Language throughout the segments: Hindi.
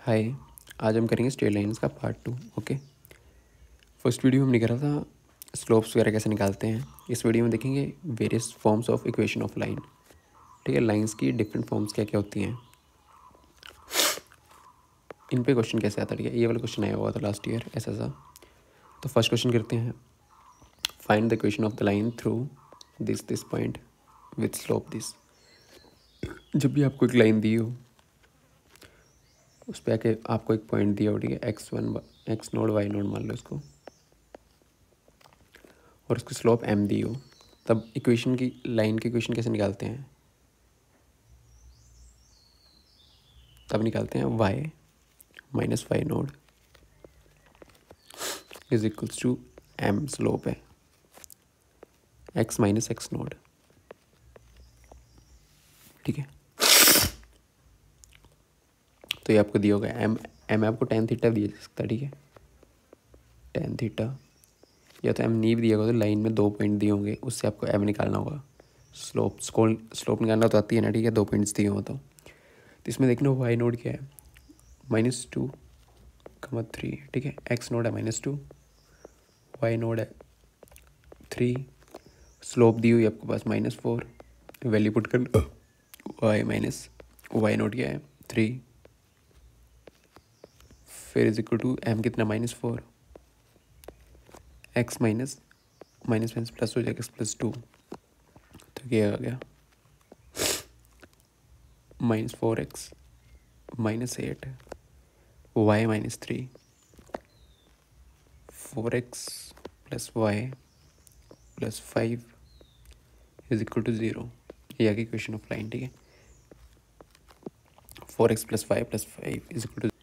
हाय। आज हम करेंगे स्ट्रेट लाइन्स का पार्ट 2। ओके, फर्स्ट वीडियो हमने करा था स्लोप्स वगैरह कैसे निकालते हैं। इस वीडियो में देखेंगे various forms of equation of line. ठीक है, लाइंस की डिफरेंट फॉर्म्स क्या क्या होती हैं, इन पे क्वेश्चन कैसे आता है। ठीक है, ये वाला क्वेश्चन आया हुआ था लास्ट ईयर ऐसा सा। तो फर्स्ट क्वेश्चन करते हैं, find the equation of the line through this point with slope this. जब भी आपको एक लाइन दी हो, उस पर आके आपको एक पॉइंट दिया हो, ठीक है, x1 x node y node मान लो इसको, और उसकी स्लोप m दी हो, तब इक्वेशन की लाइन की इक्वेशन कैसे निकालते हैं। तब निकालते हैं y minus Y naught is equals to m slope है x माइनस एक्स नोड। ठीक है, तो ये आपको दिया होगा m आपको tan थीटा दिया जा सकता है। ठीक है, tan थीटा, या तो m नहीं भी दिया होगा तो लाइन में दो पॉइंट दिए होंगे, उससे आपको m निकालना होगा। स्लोप निकालना तो आती है ना। ठीक है, दो पॉइंट्स दिए हो तो इसमें देखना वाई नोड क्या है, -2, 3। ठीक है, एक्स नोड है -2, वाई नोड है 3, स्लोप दी हुई आपके पास -4, वैल्यू पुट कर वाई माइनस वाई नोड क्या है 3, फिर इज इक्वल टू एम कितना -4, X minus minus minus plus हो जाएगा +2, तो क्या आ गया -4x -8 Y -3, 4x + y + 5 is equal to 0। ये आगे इक्वेशन ऑफ लाइन। ठीक है, 4x + y + 5 is equal to.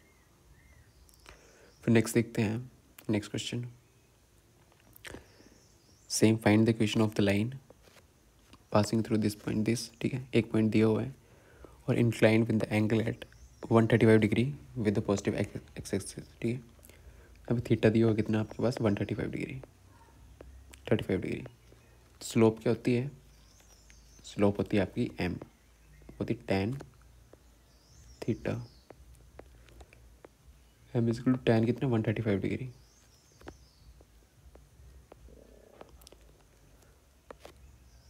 फिर नेक्स्ट देखते हैं, next question, same find the equation of the line passing through this point this. ठीक है, एक पॉइंट दिया हुआ है और incline with the angle at 135 degree with the positive X axis. ठीक है, अभी थीटा दिया हुआ कितना आपके पास 135 डिग्री, 35 डिग्री। स्लोप क्या होती है, स्लोप होती है आपकी m, होती tan थीटा, m is equal to tan कितना 135 डिग्री।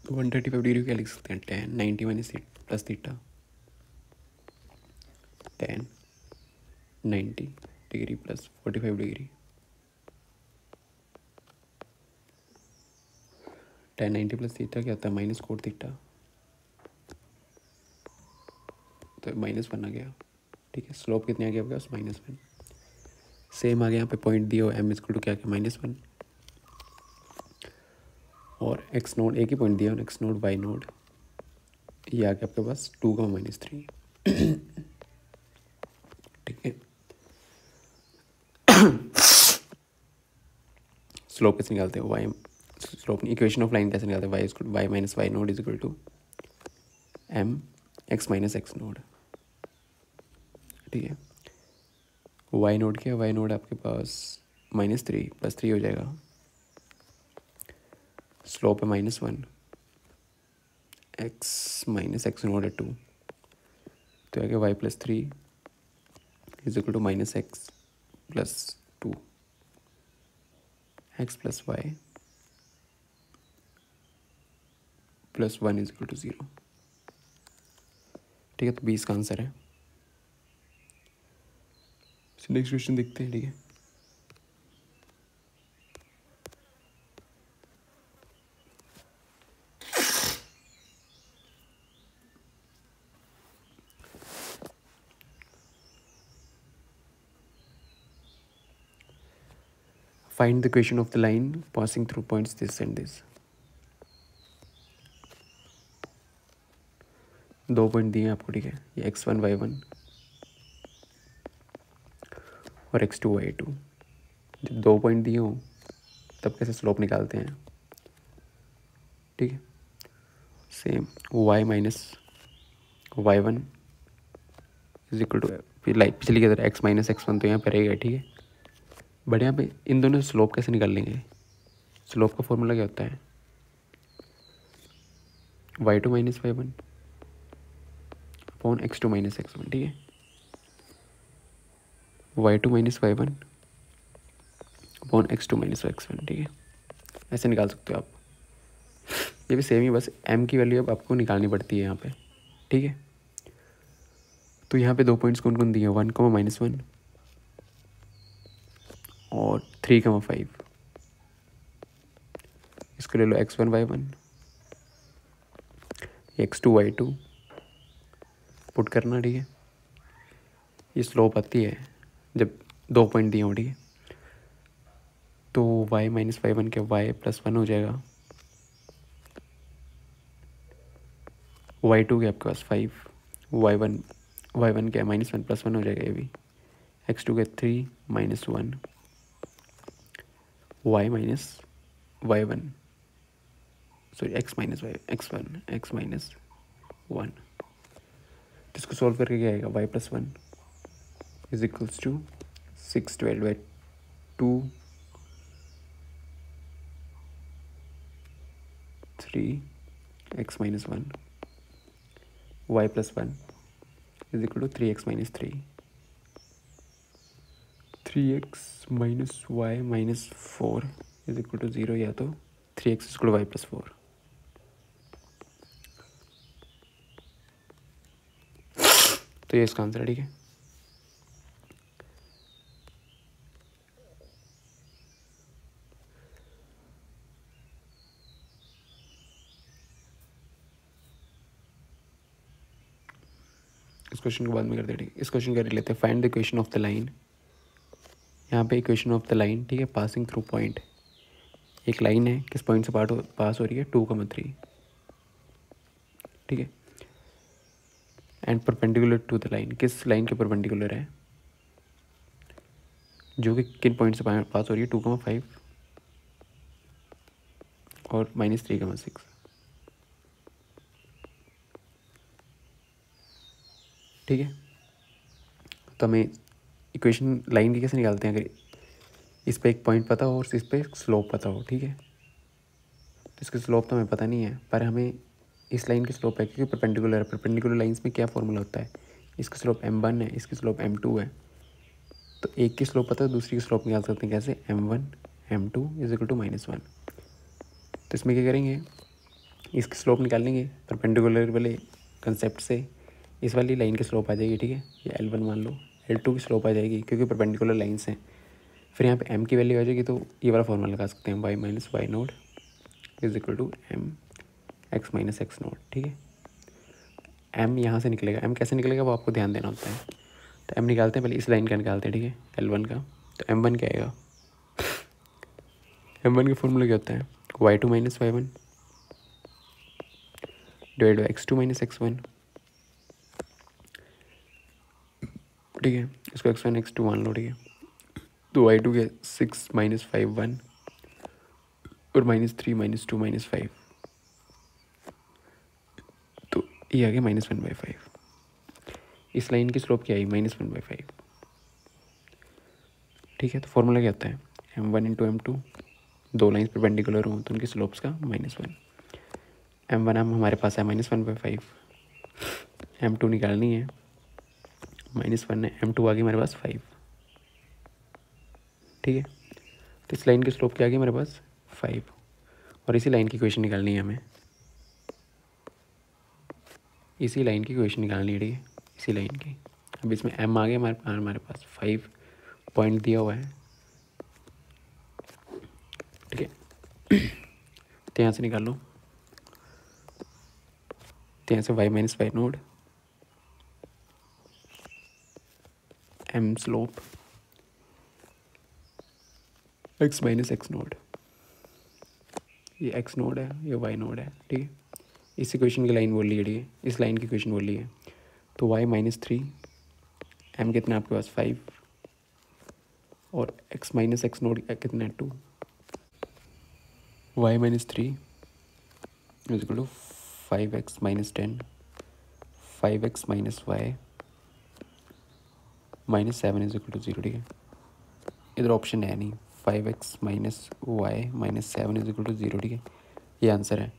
तो 135 डिग्री क्या लिख सकते हैं, tan 90 minus plus theta, tan 90 degree plus 45 degree, tan 90 plus theta क्या होता है माइनस कोट थीटा, तो -1 आ गया। ठीक है, स्लोप कितने आ गया आपके पास -1। सेम आ गया यहाँ पे पॉइंट दिया हो m इज टू क्या -1, और x नोड एक ही पॉइंट दिया x नोड y नोड, ये आ गया आपके पास 2 का -3। ठीक है, स्लोप कैसे निकालते हैं, y slope equation of line कैसे निकालते हैं, y minus Y naught is equal to m x minus X naught. ठीक है, वाई नोड क्या है, वाई नोड आपके पास -3 + 3 हो जाएगा, स्लोप है -1, x माइनस एक्स नोड है 2, तो आगे y + 3 is equal to -x + 2, x + y + 1 is equal to 0। ठीक है, तो 20 का आंसर है। नेक्स्ट क्वेश्चन देखते हैं। ठीक है, find the equation of the line passing through points this and this. दो पॉइंट दिए हैं आपको। ठीक है, ये x1 y1 और x2 y2। जब दो पॉइंट दिए हों तब कैसे स्लोप निकालते हैं। ठीक है, same y minus y1 is equal to, पिछली की तरह x माइनस x1 तो यहाँ पर रहेगा। ठीक है, बट यहाँ पे इन दोनों स्लोप कैसे निकाल लेंगे। स्लोप का फॉर्मूला क्या होता है, y2 minus y1 upon x2 minus x1। ठीक है, y2 minus y1 upon x2 minus x1, ठीक है, ऐसे निकाल सकते हो आप। ये भी सेम ही, बस m की वैल्यू अब आपको निकालनी पड़ती है यहाँ पे, ठीक है। तो यहाँ पे 2 पॉइंट्स कौन कौन दिए हैं, 1, -1 और 3, 5। इसको ले लो x1 y1, x2 y2 put करना, ठीक है। ये स्लोप आती है जब 2 पॉइंट दिए हों, ठीक है। तो y माइनस y1 के y प्लस 1 हो जाएगा, y2 के आपके पास 5, y1 के -1 + 1 हो जाएगा, ये भी x2 के 3 -1 y minus y1 sorry x minus y1 तो इसको सॉल्व करके क्या आएगा, y + 1 = 6 divide by 2 3 x - 1 y + 1 = 3x - 3 3x - y - 4 = 0, या तो 3x = y + 4। तो ये इसका आंसर है, ठीक है। इस क्वेश्चन को बाद में करते हैं, ठीक है। इस क्वेश्चन कर लेते हैं, find the equation of the line. यहाँ पे इक्वेशन ऑफ द लाइन, ठीक है, पासिंग थ्रू पॉइंट। एक लाइन है, किस पॉइंट से पास हो रही है, 2, 3, ठीक है। And perpendicular to the line, किस लाइन के परपेंडिकुलर है, जो कि किन पॉइंट से पास हो रही है, 2, 5 और -3, 6। ठीक है। तो हमें इक्वेशन लाइन की कैसे निकालते हैं, अगर इस पे एक पॉइंट पता हो और इस पे एक स्लोप पता हो, ठीक है। तो इसकी स्लोप तो हमें पता नहीं है, पर हमें इस लाइन की स्लोप है क्योंकि परपेंडिकुलर है। परपेंडिकुलर लाइंस में क्या फॉर्मूला होता है, इसकी स्लोप m1 है, इसकी स्लोप m2 है। तो एक की स्लोप पता है, दूसरी की स्लोप निकाल सकते हैं कैसे, m1 m2 = -1। तो इसमें क्या करेंगे, इसकी स्लोप निकाल लेंगे परपेंडिकुलर वाले कंसेप्ट से। इस वाली लाइन की स्लोप आ जाएगी, ठीक है, ये L1 मान लो। L2 की स्लोप आ जाएगी क्योंकि परपेंडिकुलर लाइंस हैं। फिर यहाँ पे m की वैल्यू आ जाएगी, तो ये वाला फॉर्मूला लगा सकते हैं, y - y0 = m x - x0, ठीक है। m यहाँ से निकलेगा, m कैसे निकलेगा वो आपको ध्यान देना होता है। तो m निकालते हैं, पहले इस लाइन का निकालते हैं, ठीक है, L1 का। तो m1 क्या आएगा, m1 का फॉर्मूला क्या होता है, y2 - y1 divide by x2 - x1, ठीक है। इसको x1 x2 मान लो, ठीक है। तो y2 के 6 - 5 1 और -3 - 2 - 5, तो ये आ गया -1/5। इस लाइन की स्लोप क्या आई, -1/5, ठीक है। तो फॉर्मूला क्या होता है, m1 × m2, दो लाइन्स परपेंडिकुलर हों तो उनकी स्लोप्स का -1। m1 हमारे पास है -1/5, m2 निकालनी है, -1 है, m2 आ गई हमारे पास 5, ठीक है। तो इस लाइन की स्लोप क्या आ गई हमारे पास 5, और इसी लाइन की इक्वेशन निकालनी है हमें, इसी लाइन की इक्वेशन निकालनी है, ठीक है, इसी लाइन की। अब इसमें m आ गया हमारे पास 5 पॉइंट दिया हुआ है, ठीक है। तो यहाँ से निकाल लो, तो यहाँ से y - y0 m slope x - x0, ये x0 है, ये y0 है, ठीक है। इस इक्वेशन की लाइन बोल ली है, ठीक है, इस लाइन की इक्वेशन बोल ली है। तो y - 3, m कितना आपके पास 5 और x - x0 कितना है 2। y - 3 = 5x - 10, 5x - y -7 = 0, ठीक है। इधर ऑप्शन है नहीं, 5x - y -7 = 0, ठीक है, ये आंसर है,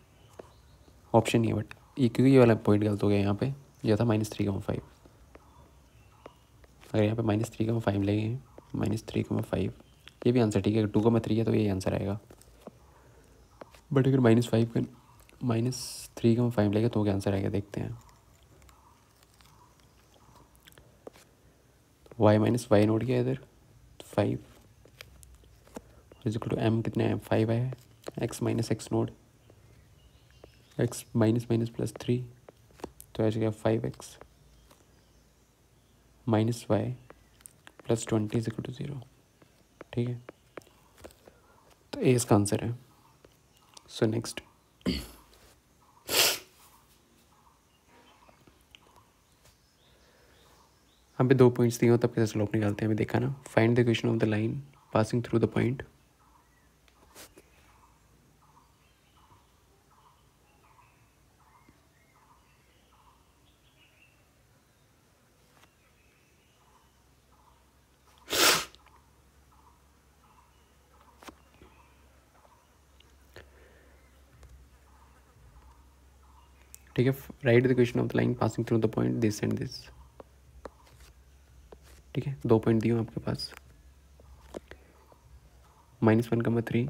ऑप्शन नहीं है। बट ये क्योंकि ये वाला पॉइंट गलत हो गया यहाँ पे, यह था -3,5। अगर यहाँ पे -3,5 लेंगे, -3,5, ये भी आंसर ठीक है। 2,3 है तो ये आंसर आएगा। बट अगर -3,5 लेगा तो क्या आंसर आएगा, देखते हैं। y माइनस वाई नोट किया इधर 5 इक्वल टू m कितने हैं 5 है। x minus X naught x minus minus +3 तो ऐसे क्या 5x minus Y plus 20 equal to 0। ठीक है, तो ए इसका आंसर है। सो नेक्स्ट यहाँ पे 2 पॉइंट्स दिए हो तब कैसे स्लोप निकालते हैं, अभी देखा ना। Find the equation of the line passing through the point. ठीक है, right the equation of the line passing through the point this and this. ठीक है, 2 पॉइंट दिए हो आपके पास, -1,3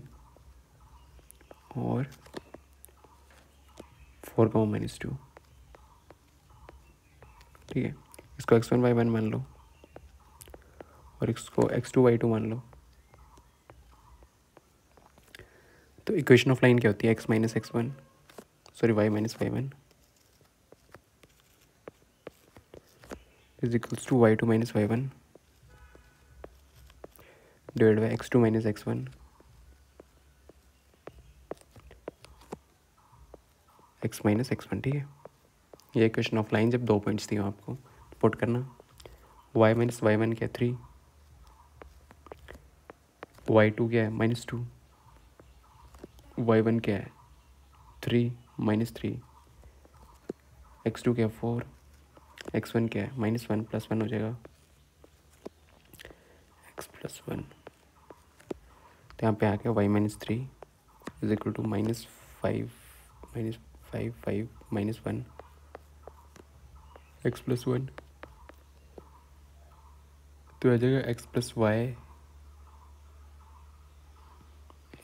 और 4,-2। ठीक है, इसको x1 y1 मान लो और इसको x2 y2 मान लो। तो इक्वेशन ऑफ लाइन क्या होती है, x minus x1 sorry y minus y1 is equals to y2 minus y1 divide by x2 minus x1 x minus x1। ठीक है, ये इक्वेशन ऑफ लाइन जब 2 पॉइंट्स दिए आपको पुट करना। y माइनस y1 क्या है 3, y2 क्या है -2, y1 क्या है 3 -3, x2 क्या है 4, x1 क्या है -1 +1 हो जाएगा x +1। तो यहाँ पे आ गया y minus 3 is equal to -5 5 -1 x +1। तो आ जाएगा x + y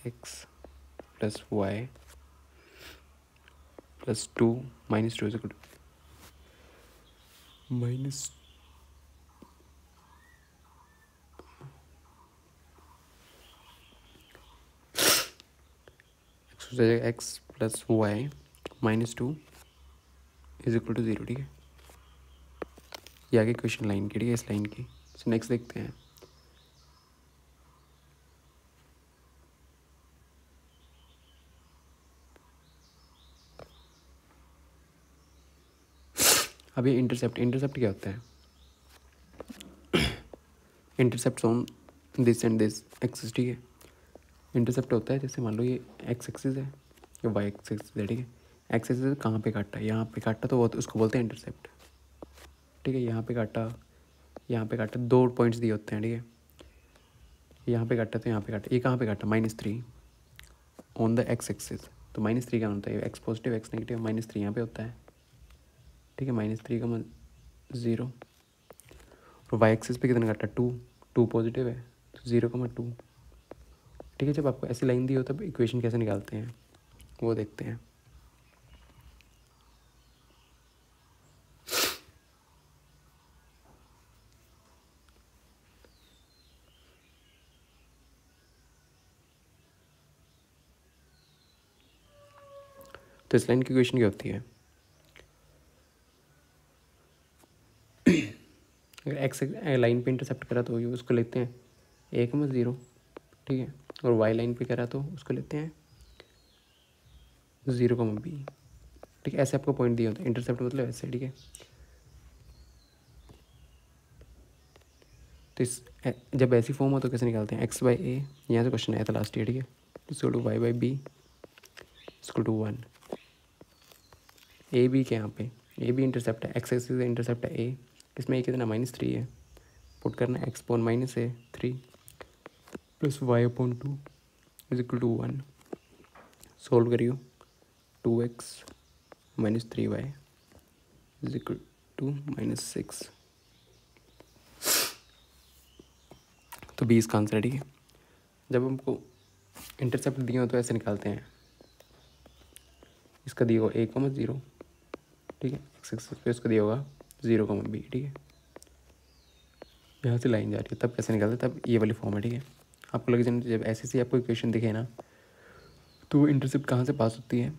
+2 -2 is equal to minus हो जाएगा x + y -2 is equal to 0। ठीक है, ये आगे क्वेश्चन लाइन की, ठीक है, इस लाइन की। सो नेक्स्ट देखते हैं। अभी इंटरसेप्ट क्या होता है, intercept on this and this axis. ठीक है, इंटरसेप्ट होता है जैसे मान लो ये एक्स एक्सिस है, ये वाई एक्सिस है। ठीक है, एक्स एक्सिस कहाँ पे काटा, यहाँ पे काटा तो वो उसको बोलते हैं इंटरसेप्ट। ठीक है, यहाँ पे काटा, यहाँ पे काटा, 2 पॉइंट्स दिए होते हैं। ठीक है, यहाँ पे काटा तो यहाँ पे काटा, ये कहाँ पे काटा -3 ऑन द एक्स एक्सिस। तो -3 क्या होता है, एक्स पॉजिटिव एक्स नेगेटिव, -3 यहाँ पे होता है। ठीक है, -3 का 0 और वाई एक्सिस पे कितना काटा 2 पॉजिटिव है तो 0,2। ठीक है, जब आपको ऐसी लाइन दी हो तब इक्वेशन कैसे निकालते हैं वो देखते हैं। तो इस लाइन की इक्वेशन क्या होती है, अगर एक्स लाइन पे इंटरसेप्ट करा तो उसको लेते हैं 1,0। ठीक है, और वाई लाइन पे करा तो उसको लेते हैं 0,b। ठीक है, ऐसे आपको पॉइंट दिया होता है, इंटरसेप्ट मतलब ऐसे। ठीक है, तो इस जब ऐसी फॉर्म हो तो कैसे निकालते हैं, x/a, यहाँ से क्वेश्चन आया था लास्ट ईयर। ठीक है, इसको टू y/b इसको टू 1। ए बी के यहाँ पे ए बी इंटरसेप्ट है, एक्स एक्सिस इंटरसेप्ट है ए, इसमें ए कितना -3 है, पुट करना है x/-3 + y/2 is equal to 1। Solve करियो, 2x - 3y is equal to -6। तो बी इसका आंसर है, ठीक है। जब हमको इंटरसेप्ट दिए हो तो ऐसे निकालते हैं, इसका दिया होगा 1,0, ठीक है, एक्स एक्सिस पे इसका दिया होगा 0,b, ठीक है। यहाँ से लाइन जा रही है, तब कैसे निकालते हैं, तब ये वाली फॉर्म है, ठीक है। आपको लगे जब ऐसे आपको इक्वेशन दिखे ना, तो वो इंटरसेप्ट कहाँ से पास होती है,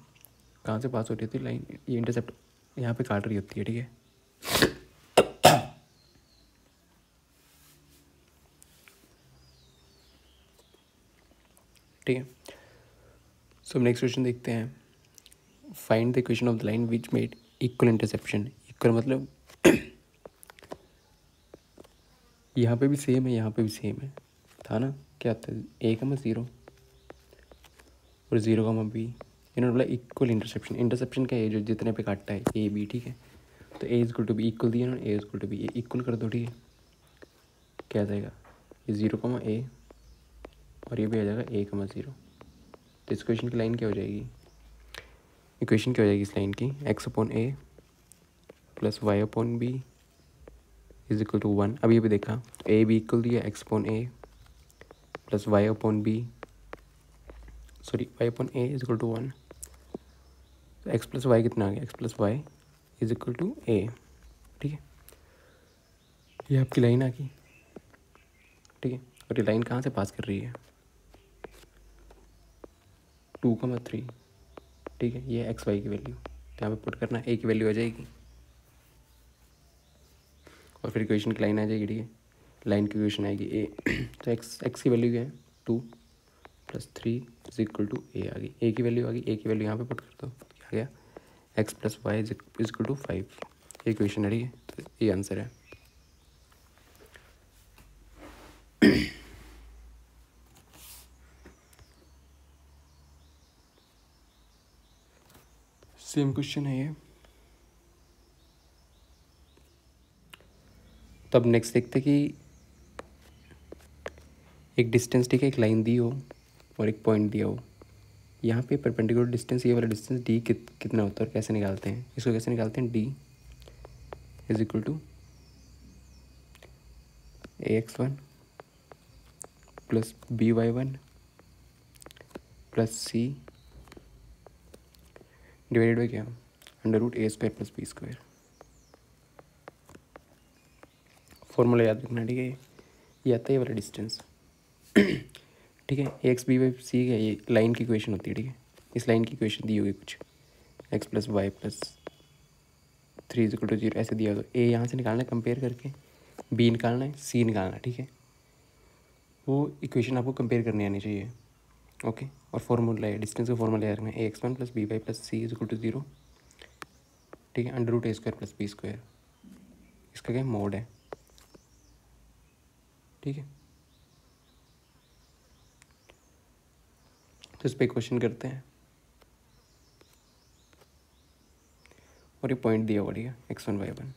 कहाँ से पास होती है लाइन, ये इंटरसेप्ट यहाँ पे काट रही होती है, ठीक है। ठीक है, सो नेक्स्ट क्वेश्चन देखते हैं। Find the equation of the line which made equal interception. Equal मतलब यहाँ पे भी सेम है, यहाँ पे भी सेम है, था ना, क्या था, 1,0 और 0,b, इन्होंने बोला इक्वल इंटरसेप्शन। इंटरसेप्शन क्या है, जो जितने पे काटता है ए बी, ठीक है। तो ए इक्वल टू बी इक्वल दिया ना, ए इक्वल टू बी, इक्वल कर दो, ठीक है। क्या आ जाएगा, ये 0,a और ये भी आ जाएगा 1,0। तो इस क्वेश्चन की लाइन क्या हो जाएगी, इक्वेशन क्या हो जाएगी इस लाइन की, x/a plus y/b is equal to 1। अब ये भी देखा, तो ए बी इक्वल दिया x/a plus y/b, sorry y/a is equal to 1। तो x प्लस वाई कितना आ गया, x plus Y is equal to a, ठीक है। ये आपकी लाइन आ गई, ठीक है। और ये लाइन कहाँ से पास कर रही है, 2,3, ठीक है। ये एक्स वाई की वैल्यू यहाँ पे पुट करना, ए की वैल्यू आ जाएगी और फिर इक्वेशन की लाइन आ जाएगी, ठीक है। लाइन की इक्वेशन आएगी ए, तो एक्स की वैल्यू क्या है, 2 + 3 इज इक्वल टू ए आ गई, ए की वैल्यू आ गई, ए की वैल्यू यहाँ पे पुट कर दो, क्या आ गया, x plus Y is equal to 5, ये इक्वेशन है, ठीक है। तो ये आंसर है। सेम क्वेश्चन है ये। तब नेक्स्ट देखते कि एक डिस्टेंस, ठीक है, एक लाइन दी हो और एक पॉइंट दिया हो। यहाँ पे परपेंडिकुलर डिस्टेंस, ये वाला डिस्टेंस डी कितना होता है और कैसे निकालते हैं, इसको कैसे निकालते हैं, D is equal to ax1 plus by1 plus C divided by क्या, √a² प्लस b²। फॉर्मूला याद रखना, ठीक है। ये आता है ये वाला डिस्टेंस, ठीक है। एक्स बी वाई सी है, ये लाइन की इक्वेशन होती है, ठीक है। इस लाइन की इक्वेशन दी होगी कुछ, x plus Y plus 3 is equal to 0 ऐसे दिया, तो ए यहाँ से निकालना है कंपेयर करके, बी निकालना है, सी निकालना है, ठीक है। वो इक्वेशन आपको कंपेयर करनी आनी चाहिए, ओके। और फॉर्मूला है, डिस्टेंस का फॉर्मूला याद रखना है, ax1 plus by plus C is equal to 0, ठीक है, √a² प्लस b²। इसका क्या मोड है, ठीक है। तो इस पर क्वेश्चन करते हैं और ये पॉइंट दिया हुआ, ठीक है, x1 y1।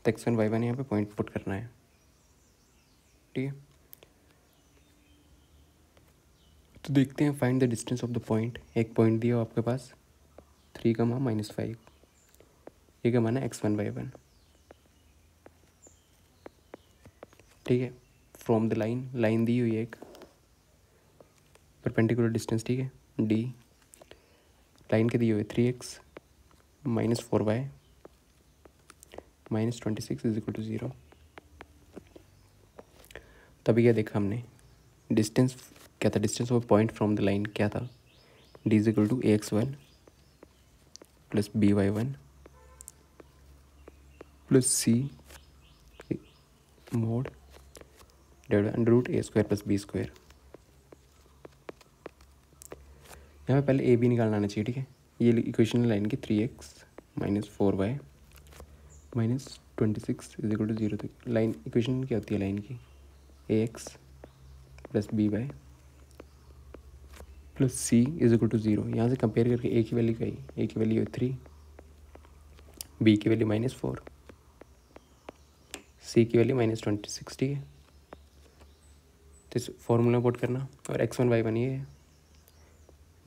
तो x1 y1 यहाँ पे पॉइंट पुट करना है, ठीक है। तो देखते हैं, find the distance of the point. एक पॉइंट दिया हो आपके पास 3,-5, ये क्या माना, x1 y1, ठीक है। फ्रॉम द लाइन, लाइन दी हुई है एक, परपेंडिकुलर डिस्टेंस, ठीक है, डी, लाइन के दिए हुए 3x - 4y - 26 is equal to 0। तभी क्या देखा हमने, डिस्टेंस क्या था, distance of point from the line क्या था, D is equal to ax1 plus by1 plus C mod divide √a² plus b²। यहाँ पे पहले ए बी निकालना आना चाहिए, ठीक है। ये इक्वेशन लाइन की 3x - 4y - 26 is equal to 0 तक। लाइन इक्वेशन क्या होती है लाइन की, ax plus by plus C is equal to 0। यहाँ से कंपेयर करके ए की वैल्यू क्या है, ए की वैल्यू है 3, बी की वैल्यू -4, सी की वैल्यू -26, ठीक है। तो इस फॉर्मूला पुट करना, और x1 y1 ये है,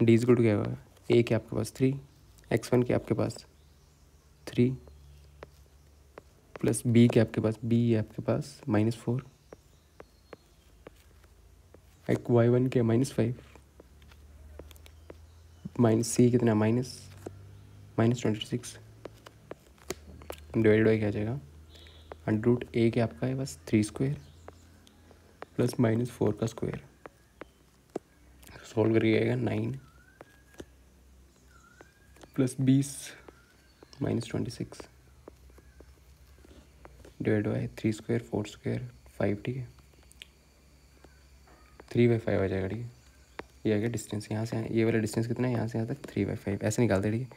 डी इज इक्वल टू क्या होगा, ए के आपके पास 3, x1 के आपके पास 3 प्लस बी के आपके पास, बी है आपके पास -4, एक y1 क्या -5 माइनस सी कितना -26 डिवाइडेड बाई क्या आ जाएगा √a क्या आपका है बस 3² प्लस -4 का स्क्वायर सॉल्व करके आएगा 9 प्लस 20 -26 डिवाइड बाई 3² 4² 5 ठीक है 3/5 आ जाएगा ठीक है। ये आ गया डिस्टेंस यहाँ से ये वाला डिस्टेंस कितना है यहाँ से यहाँ तक 3/5 ऐसे निकालते ठीक है।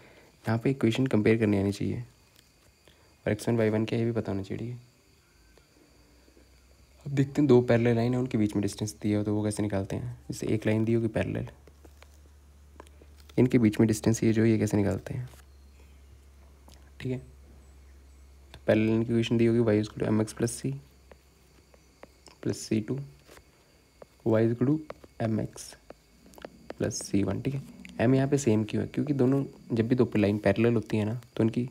यहाँ पे इक्वेशन कंपेयर करनी आनी चाहिए और x1 y1 क्या ये भी पता होना चाहिए ठीक है। अब देखते हैं दो पैरेलल लाइन है उनके बीच में डिस्टेंस दिया हो तो वो कैसे निकालते हैं। जैसे एक लाइन दी होगी पैरेलल इनके बीच में डिस्टेंस ये जो ये कैसे निकालते हैं ठीक है। तो पैरेलल की इक्वेशन दी होगी y = mx + c + c2 y = mx + c1 ठीक है। m यहाँ पे सेम क्यों है क्योंकि दोनों जब भी दो लाइन पैरेलल होती है ना तो उनकी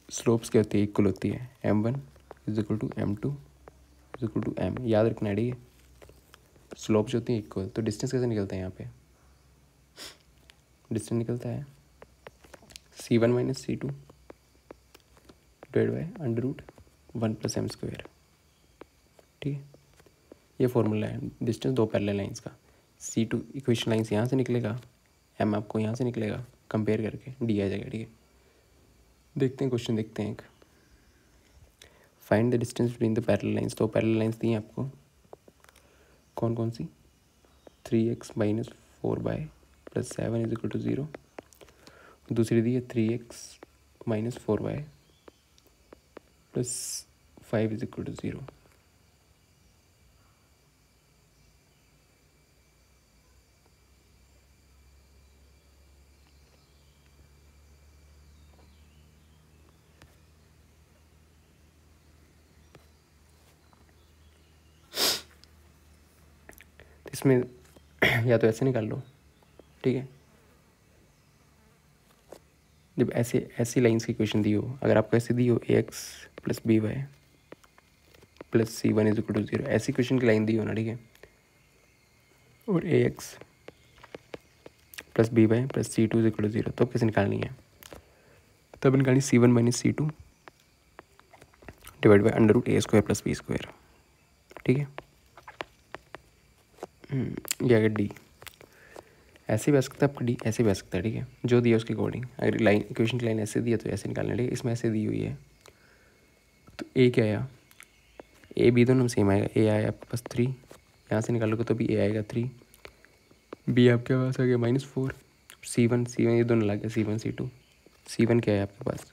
स्लोप्स क्या होती है इक्वल होती है m1 = m2 = m याद रखना है ठीक है। स्लोप्स होती है इक्वल तो डिस्टेंस कैसे निकलता है यहाँ पे डिस्टेंस निकलता है c1 - c2 divide by √1 + m² ठीक है। ये फॉर्मूला है डिस्टेंस दो पैरेलल लाइंस का। c2 इक्वेशन लाइंस यहाँ से निकलेगा m आपको यहाँ से निकलेगा कंपेयर करके d आ जाएगा ठीक है। देखते हैं क्वेश्चन देखते हैं एक find the distance between the parallel lines. तो पैरेलल लाइंस दी हैं आपको कौन कौन सी 3x - 4y + 7 = 0 दूसरी दी है 3x - 4y + 5 = 0 इसमें या तो ऐसे निकाल लो ठीक है। जब ऐसी लाइंस की इक्वेशन दी हो अगर आपको ऐसे दी हो ax + by + c1 = 0 ऐसी इक्वेशन की लाइन दी हो ना ठीक है और ax + by + c2 = 0 तो कैसे निकालनी है तब निकालनी c1 - c2 divide by √a² + b² ठीक है। ये आ गया डी ऐसे भी आ सकता है आपका डी ऐसे भी आ सकता है ठीक है जो दिया उसके अकॉर्डिंग। अगर लाइन इक्वेशन की लाइन ऐसे दी है तो ऐसे निकालना ठीक है। इसमें ऐसे दी हुई है तो ए क्या आया ए बी दोनों में सेम आएगा ए आया आपके पास 3 यहाँ से निकालोगे तो भी ए आएगा 3 बी आपके पास आ गया -4 c1 ये दोनों लग गया c1 c2 c1 क्या है आपके पास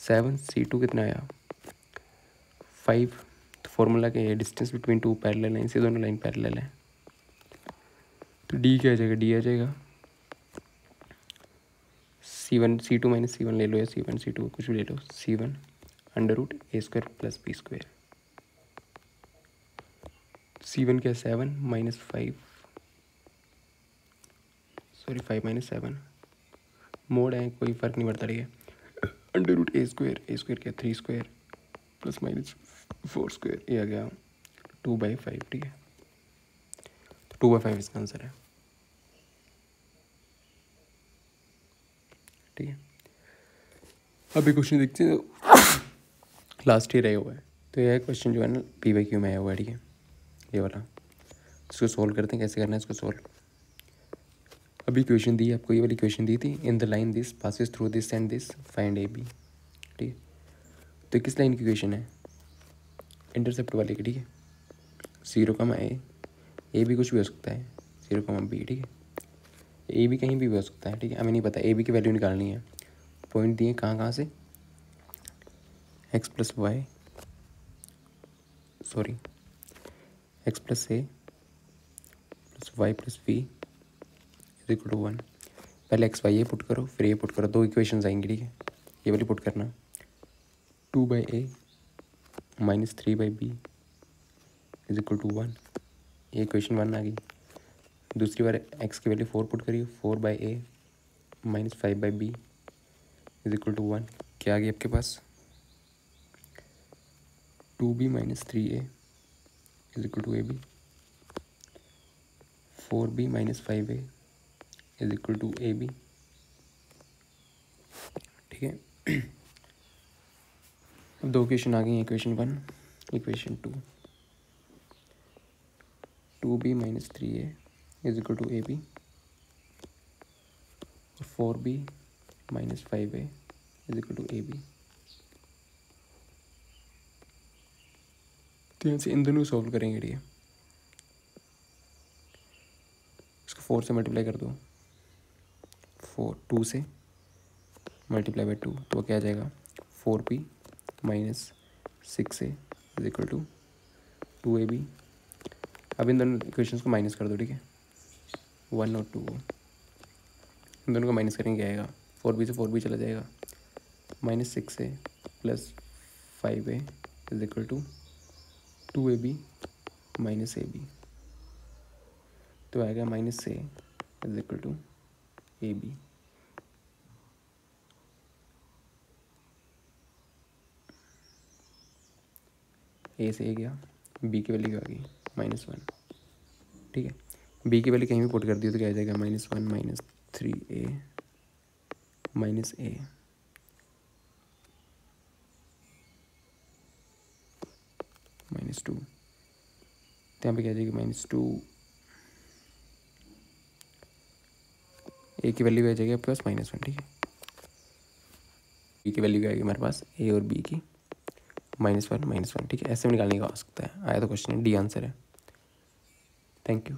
7 c2 कितना आया 5 तो फॉर्मूला क्या है distance between two parallel line से दोनों लाइन पैरेलल है तो डी क्या आ जाएगा डी आ जाएगा c1 c2 - c1 ले लो या c1 c2 कुछ भी ले लो c1 √a² + b²। c1 क्या 7 - 5 सॉरी 5 - 7 मोड है कोई फ़र्क नहीं पड़ता ठीक है √a² क्या 3² + -4² ये आ गया 2/5 ठीक है। तो 2/5 इसका आंसर है ठीक है। अभी क्वेश्चन देखते हैं लास्ट ईयर आया हुआ है तो यह क्वेश्चन जो है ना PYQ में आया हुआ है ठीक है ये वाला इसको सॉल्व करते हैं कैसे करना है इसको सॉल्व। अभी क्वेश्चन दी आपको ये वाली क्वेश्चन दी थी in the line this passes through this and this find AB ठीक है। तो किस लाइन की क्वेश्चन है इंटरसेप्ट वाले की ठीक है 0, A भी कुछ भी हो सकता है 0, B ठीक है ए भी कहीं भी हो सकता है ठीक है। हमें नहीं पता AB की वैल्यू निकालनी है पॉइंट दिए कहाँ से x + a + y + b = 1 पहले x y ये पुट करो फिर ये पुट करो दो इक्वेशंस आएंगी ठीक है। ये वाली पुट करना 2/a - 3/b = 1 ये इक्वेशन 1 आ गई। दूसरी बार x की वैल्यू 4 पुट करिए 4/a - 5/b = 1 क्या आ गई आपके पास 2b - 3a is equal to A B, 4b minus 5a is equal to A B, ठीक है। अब दो इक्वेशन आ गई हैं, equation 1, equation 2, 2b minus 3a is equal to A B, और 4b minus 5a is equal to A B. तो यहाँ से इन दोनों सॉल्व करेंगे, ठीक है। इसको 4 से मल्टीप्लाई कर दो, 2 से मल्टीप्लाई बाई 2, तो क्या आ जाएगा 4b minus 6a is equal to 2ab। अब इन दोनों इक्वेशंस को माइनस कर दो, ठीक है, 1 और 2 इन दोनों को माइनस करेंगे, आएगा 4b से 4b चला जाएगा, minus 6a plus 5a is equal to 2ab minus ab, तो आएगा minus a is equal to ab। A से a गया, b की वैल्यू आ गई -1, ठीक है। b की वैल्यू कहीं भी पुट कर दी तो क्या आ जाएगा -1 माइनस 3a माइनस a, -2, तो यहाँ पे क्या आ जाएगी -2, a की वैल्यू आ जाएगी आपके पास -1, ठीक है। b की वैल्यू क्या आएगी हमारे पास, a और b की -1, ठीक है। ऐसे में निकालने का आ सकता है, आया तो क्वेश्चन डी आंसर है। Thank you.